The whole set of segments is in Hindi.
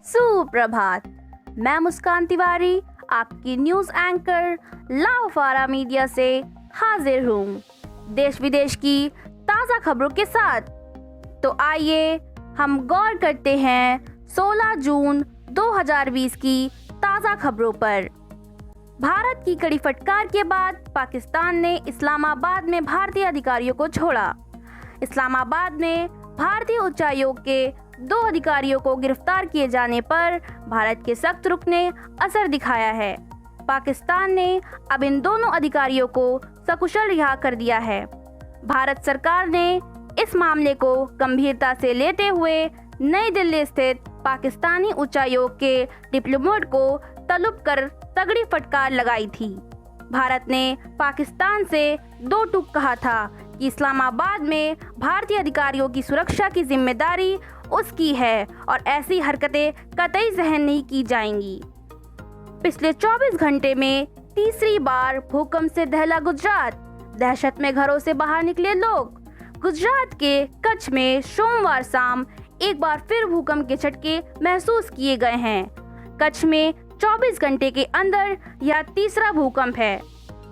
सुप्रभात। मैं मुस्कान तिवारी आपकी न्यूज एंकर लाफारा मीडिया से हाजिर हूँ देश विदेश की ताज़ा खबरों के साथ। तो आइए हम गौर करते हैं 16 जून 2020 की ताज़ा खबरों पर। भारत की कड़ी फटकार के बाद पाकिस्तान ने इस्लामाबाद में भारतीय अधिकारियों को छोड़ा। इस्लामाबाद में भारतीय उच्चायोग के 2 अधिकारियों को गिरफ्तार किए जाने पर भारत के सख्त रुख ने असर दिखाया है। पाकिस्तान ने अब इन दोनों अधिकारियों को सकुशल रिहा कर दिया है। भारत सरकार ने इस मामले को गंभीरता से लेते हुए नई दिल्ली स्थित पाकिस्तानी उच्चायोग के डिप्लोमेट को तलब कर तगड़ी फटकार लगाई थी। भारत ने पाकिस्तान से 2 टूक कहा था कि इस्लामाबाद में भारतीय अधिकारियों की सुरक्षा की जिम्मेदारी उसकी है और ऐसी हरकतें कतई सहन नहीं की जाएंगी। पिछले 24 घंटे में तीसरी बार भूकंप से दहला गुजरात। दहशत में घरों से बाहर निकले लोग। गुजरात के कच्छ में सोमवार शाम एक बार फिर भूकंप के झटके महसूस किए गए हैं। कच्छ में 24 घंटे के अंदर यह तीसरा भूकंप है।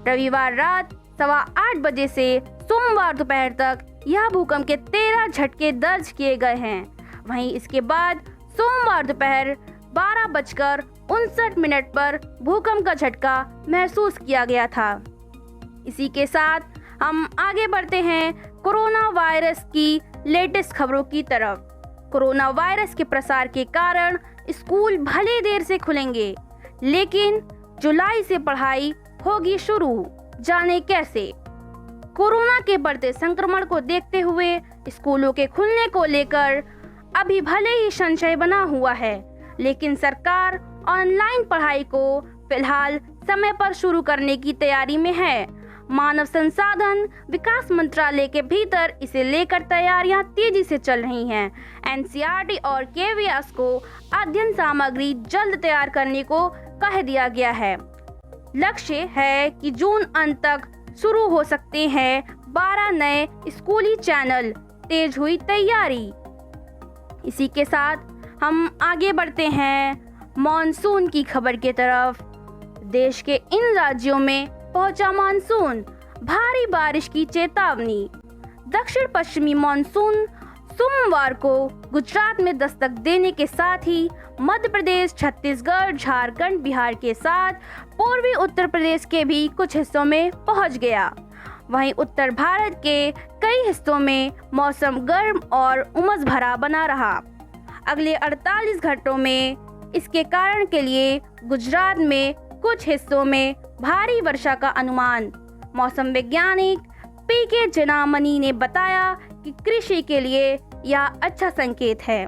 रविवार रात 8:15 बजे से सोमवार दोपहर तक यह भूकंप के 13 झटके दर्ज किए गए हैं। वहीं इसके बाद सोमवार दोपहर 12:59 पर भूकंप का झटका महसूस किया गया था। इसी के साथ हम आगे बढ़ते हैं कोरोना वायरस की लेटेस्ट खबरों की तरफ। कोरोना वायरस के प्रसार के कारण स्कूल भले देर से खुलेंगे, लेकिन जुलाई से पढ़ाई होगी शुरू। जाने कैसे। कोरोना के बढ़ते संक्रमण को देखते हुए स्कूलों के खुलने को लेकर अभी भले ही संशय बना हुआ है, लेकिन सरकार ऑनलाइन पढ़ाई को फिलहाल समय पर शुरू करने की तैयारी में है। मानव संसाधन विकास मंत्रालय के भीतर इसे लेकर तैयारियां तेजी से चल रही हैं। एनसीईआरटी और केवीएस को अध्ययन सामग्री जल्द तैयार करने को कह दिया गया है। लक्ष्य है कि जून अंत तक शुरू हो सकते हैं 12 नए स्कूली चैनल। तेज हुई तैयारी। इसी के साथ हम आगे बढ़ते हैं मॉनसून की खबर की तरफ। देश के इन राज्यों में पहुंचा मॉनसून। भारी बारिश की चेतावनी। दक्षिण पश्चिमी मॉनसून सोमवार को गुजरात में दस्तक देने के साथ ही मध्य प्रदेश, छत्तीसगढ़, झारखंड, बिहार के साथ पूर्वी उत्तर प्रदेश के भी कुछ हिस्सों में पहुंच गया। वहीं उत्तर भारत के कई हिस्सों में मौसम गर्म और उमस भरा बना रहा। अगले 48 घंटों में इसके कारण के लिए गुजरात में कुछ हिस्सों में भारी वर्षा का अनुमान। मौसम वैज्ञानिक पीके जनामनी ने बताया कि कृषि के लिए यह अच्छा संकेत है।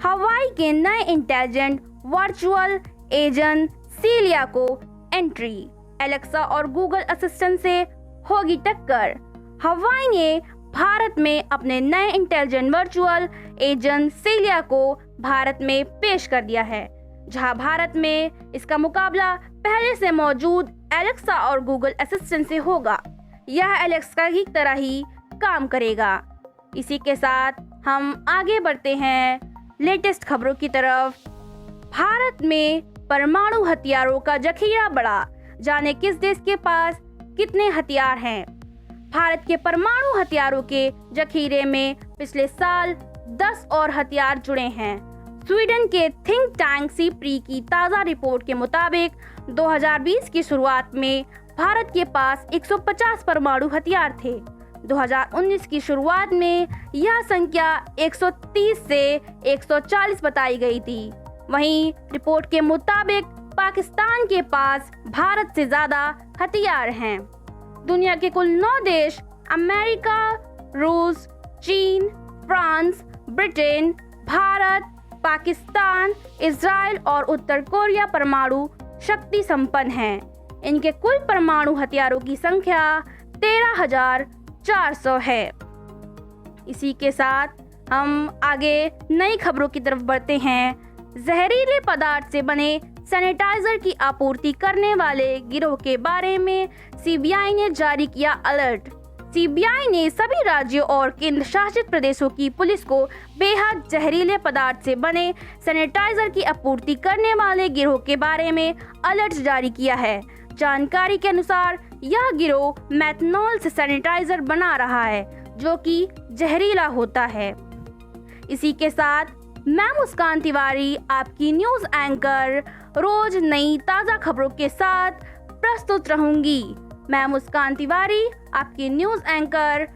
हवाई के नए इंटेलिजेंट वर्चुअल एजेंट सीलिया को एंट्री। एलेक्सा और गूगल असिस्टेंट से होगी टक्कर। हवाई ने भारत में अपने नए इंटेलिजेंट वर्चुअल एजेंट सीलिया को भारत में पेश कर दिया है, जहां भारत में इसका मुकाबला पहले से मौजूद एलेक्सा और गूगल असिस्टेंट से होगा। यह एलेक्सा की तरह ही काम करेगा। इसी के साथ हम आगे बढ़ते हैं लेटेस्ट खबरों की तरफ। भारत में परमाणु हथियारों का जखीरा बढ़ा। जाने किस देश के पास कितने हथियार हैं। भारत के परमाणु हथियारों के जखीरे में पिछले साल 10 और हथियार जुड़े हैं। स्वीडन के थिंक टैंक सीप्री की ताज़ा रिपोर्ट के मुताबिक 2020 की शुरुआत में भारत के पास 150 परमाणु हथियार थे। 2019 की शुरुआत में यह संख्या 130 से 140 बताई गई थी। वहीं रिपोर्ट के मुताबिक पाकिस्तान के पास भारत से ज़्यादा हथियार हैं। दुनिया के कुल 9 देश अमेरिका, रूस, चीन, France, Britain, Bharat, Pakistan, Israel और उत्तर कोरिया परमाणु शक्ति संपन्न हैं। इनके कुल परमाणु हथियारों की संख्या 13,400 है। इसी के साथ हम आगे नई खबरों की तरफ बढ़ते हैं। जहरीले पदार्थ से बने सैनिटाइजर की आपूर्ति करने वाले गिरोह के बारे में सीबीआई ने जारी किया अलर्ट। सीबीआई ने सभी राज्यों और केंद्र शासित प्रदेशों की पुलिस को बेहद जहरीले पदार्थ से बने सैनिटाइजर की आपूर्ति करने वाले गिरोह के बारे में अलर्ट जारी किया है। जानकारी के अनुसार यह गिरोह मेथनॉल से सैनिटाइजर बना रहा है जो कि जहरीला होता है। इसी के साथ मैं मुस्कान तिवारी आपकी न्यूज़ एंकर रोज नई ताज़ा खबरों के साथ प्रस्तुत रहूंगी। मैं मुस्कान तिवारी आपकी न्यूज़ एंकर